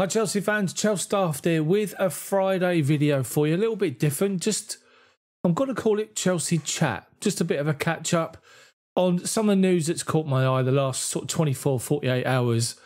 Hi Chelsea fans, Chels Daft here with a Friday video for you. A little bit different, I'm going to call it Chelsea Chat. Just a bit of a catch up on some of the news that's caught my eye the last sort of 24, 48 hours.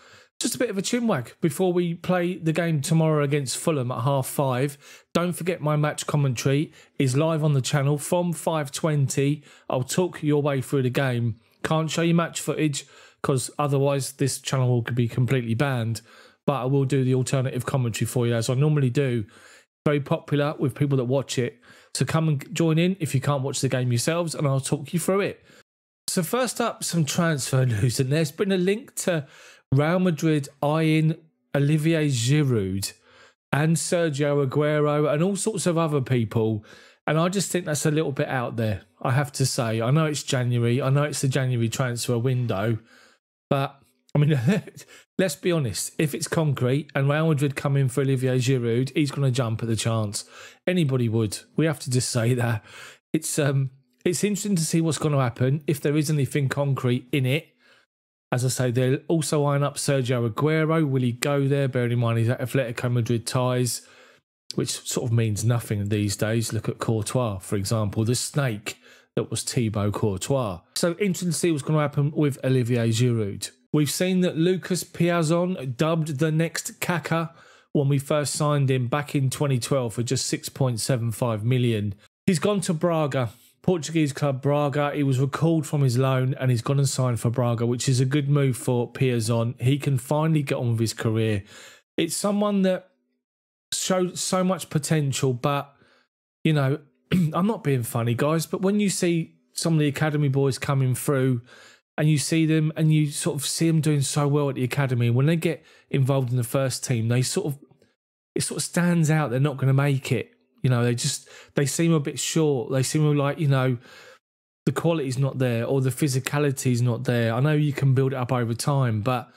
Just a bit of a chinwag before we play the game tomorrow against Fulham at 5:30. Don't forget my match commentary is live on the channel from 5:20. I'll talk your way through the game. Can't show you match footage because otherwise this channel will be completely banned. But I will do the alternative commentary for you as I normally do. Very popular with people that watch it. So come and join in if you can't watch the game yourselves and I'll talk you through it. So first up, some transfer news. And there's been a link to Real Madrid eyeing Olivier Giroud and Sergio Aguero and all sorts of other people. And I just think that's a little bit out there, I have to say. I know it's January. I know it's the January transfer window. But I mean, let's be honest. If it's concrete and Real Madrid come in for Olivier Giroud, he's going to jump at the chance. Anybody would. We have to just say that. It's interesting to see what's going to happen if there is anything concrete in it. As I say, they're also eyeing up Sergio Aguero. Will he go there? Bearing in mind he's at Atletico Madrid ties, which sort of means nothing these days. Look at Courtois, for example, the snake that was Thibaut Courtois. So interesting to see what's going to happen with Olivier Giroud. We've seen that Lucas Piazon, dubbed the next Kaka when we first signed him back in 2012 for just 6.75 million. He's gone to Braga, Portuguese club Braga. He was recalled from his loan and he's gone and signed for Braga, which is a good move for Piazon. He can finally get on with his career. It's someone that showed so much potential, but, you know, I'm not being funny, guys, but when you see some of the academy boys coming through, and you see them and you sort of see them doing so well at the academy. When they get involved in the first team, it sort of stands out. They're not going to make it. You know, they seem a bit short. They seem like, you know, the quality's not there or the physicality's not there. I know you can build it up over time, but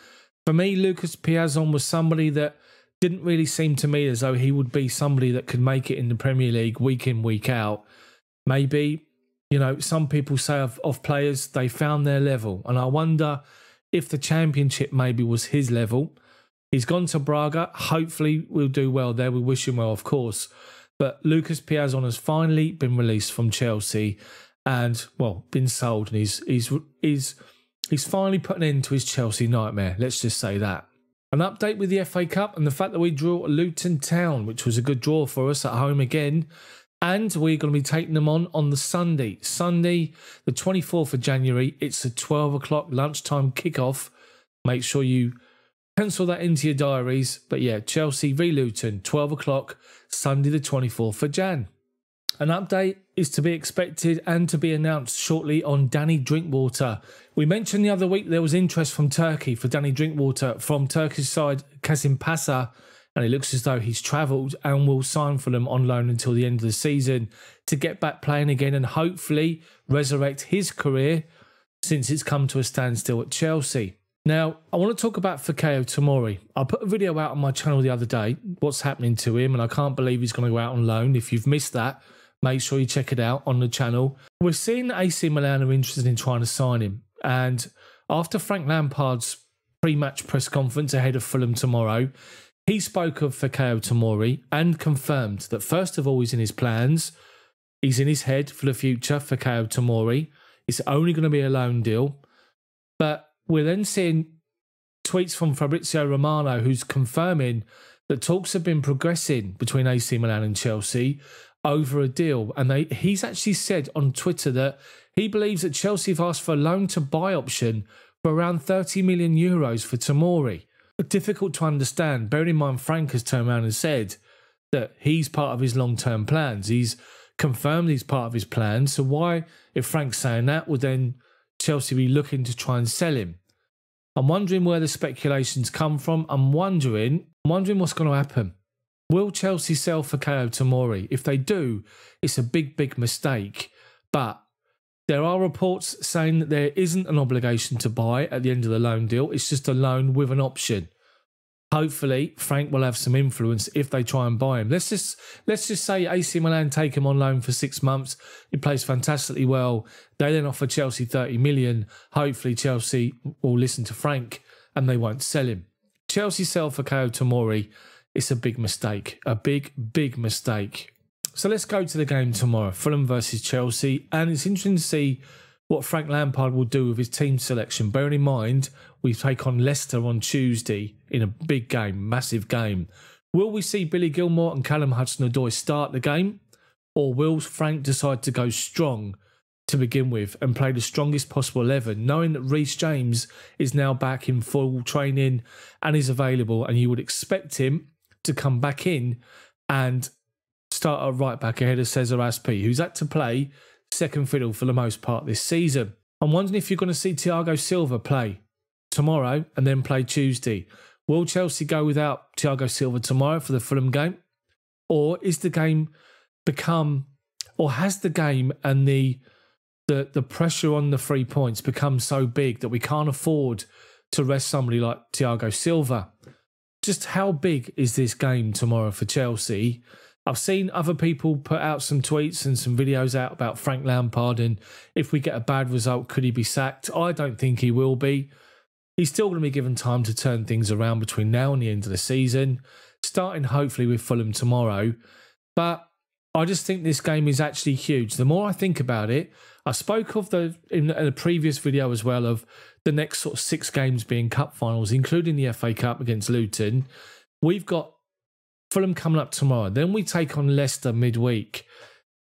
for me, Lucas Piazon was somebody that didn't really seem to me as though he would be somebody that could make it in the Premier League week in, week out. Maybe, you know, some people say of players, they found their level. And I wonder if the Championship maybe was his level. He's gone to Braga. Hopefully we'll do well there. We wish him well, of course. But Lucas Piazon has finally been released from Chelsea and, well, been sold. And he's finally put an end to his Chelsea nightmare. Let's just say that. An update with the FA Cup and the fact that we drew Luton Town, which was a good draw for us at home again. And we're going to be taking them on the Sunday, the 24th of January. It's a 12 o'clock lunchtime kickoff. Make sure you pencil that into your diaries. But yeah, Chelsea v Luton, 12 o'clock, Sunday the 24th of Jan. An update is to be expected and to be announced shortly on Danny Drinkwater. We mentioned the other week there was interest from Turkey for Danny Drinkwater from Turkish side Kasimpasa. And it looks as though he's travelled and will sign for them on loan until the end of the season to get back playing again and hopefully resurrect his career since it's come to a standstill at Chelsea. Now, I want to talk about Fikayo Tomori. I put a video out on my channel the other day, what's happening to him, and I can't believe he's going to go out on loan. If you've missed that, make sure you check it out on the channel. We're seeing that AC Milan are interested in trying to sign him. And after Frank Lampard's pre-match press conference ahead of Fulham tomorrow, he spoke of Fikayo Tomori and confirmed that first of all he's in his plans, he's in his head for the future, Fikayo Tomori. It's only going to be a loan deal. But we're then seeing tweets from Fabrizio Romano who's confirming that talks have been progressing between AC Milan and Chelsea over a deal. And he's actually said on Twitter that he believes that Chelsea have asked for a loan to buy option for around 30 million euros for Tomori. Difficult to understand. Bearing in mind, Frank has turned around and said that he's part of his long-term plans. He's confirmed he's part of his plans. So why, if Frank's saying that, would then Chelsea be looking to try and sell him? I'm wondering where the speculations come from. I'm wondering what's going to happen. Will Chelsea sell Fikayo Tomori? If they do, it's a big, big mistake. But there are reports saying that there isn't an obligation to buy at the end of the loan deal. It's just a loan with an option. Hopefully, Frank will have some influence if they try and buy him. Let's just say AC Milan take him on loan for 6 months. He plays fantastically well. They then offer Chelsea 30 million. Hopefully, Chelsea will listen to Frank and they won't sell him. Chelsea sell Fikayo Tomori. It's a big mistake. A big, big mistake. So let's go to the game tomorrow. Fulham versus Chelsea. And it's interesting to see what Frank Lampard will do with his team selection. Bearing in mind, we take on Leicester on Tuesday in a big game, massive game. Will we see Billy Gilmour and Callum Hudson-Odoi start the game? Or will Frank decide to go strong to begin with and play the strongest possible 11, knowing that Reece James is now back in full training and is available, and you would expect him to come back in and start at right back ahead of Cesar Azpi, who's had to play second fiddle for the most part this season. I'm wondering if you're going to see Thiago Silva play tomorrow and then play Tuesday. Will Chelsea go without Thiago Silva tomorrow for the Fulham game? Or is the game has the game and the pressure on the 3 points become so big that we can't afford to rest somebody like Thiago Silva? Just how big is this game tomorrow for Chelsea? I've seen other people put out some tweets and some videos out about Frank Lampard, and if we get a bad result, could he be sacked? I don't think he will be. He's still going to be given time to turn things around between now and the end of the season, starting hopefully with Fulham tomorrow. But I just think this game is actually huge. The more I think about it, I spoke of in a previous video as well of the next sort of 6 games being cup finals, including the FA Cup against Luton. We've got Fulham coming up tomorrow. Then we take on Leicester midweek.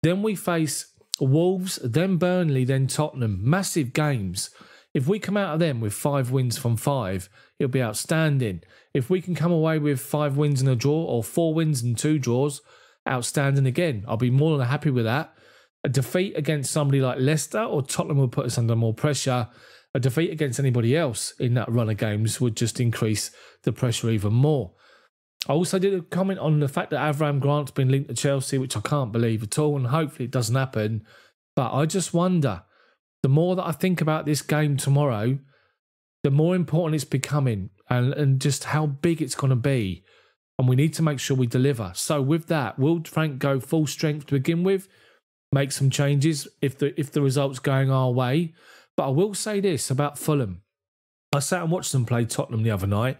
Then we face Wolves, then Burnley, then Tottenham. Massive games. If we come out of them with 5 wins from 5, it'll be outstanding. If we can come away with 5 wins and a draw, or 4 wins and 2 draws, outstanding again. I'll be more than happy with that. A defeat against somebody like Leicester or Tottenham will put us under more pressure. A defeat against anybody else in that run of games would just increase the pressure even more. I also did a comment on the fact that Avram Grant's been linked to Chelsea, which I can't believe at all, and hopefully it doesn't happen. But I just wonder, the more that I think about this game tomorrow, the more important it's becoming, and just how big it's going to be. And we need to make sure we deliver. So with that, will Frank go full strength to begin with? Make some changes if the result's going our way. But I will say this about Fulham. I sat and watched them play Tottenham the other night.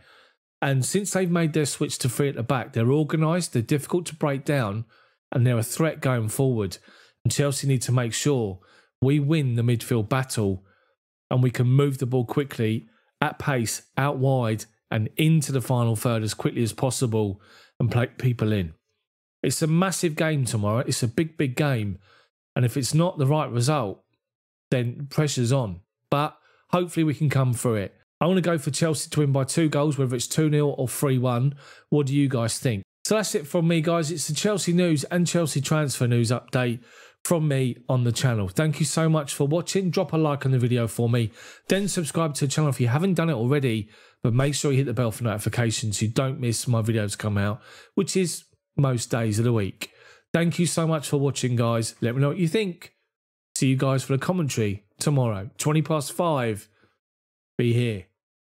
And since they've made their switch to 3 at the back, they're organised, they're difficult to break down, and they're a threat going forward. And Chelsea need to make sure we win the midfield battle and we can move the ball quickly, at pace, out wide, and into the final third as quickly as possible and play people in. It's a massive game tomorrow. It's a big, big game. And if it's not the right result, then pressure's on. But hopefully we can come through it. I want to go for Chelsea to win by 2 goals, whether it's 2-0 or 3-1. What do you guys think? So that's it from me, guys. It's the Chelsea news and Chelsea transfer news update from me on the channel. Thank you so much for watching. Drop a like on the video for me. Then subscribe to the channel if you haven't done it already. But make sure you hit the bell for notifications so you don't miss my videos come out, which is most days of the week. Thank you so much for watching, guys. Let me know what you think. See you guys for the commentary tomorrow, 5:20. Be here.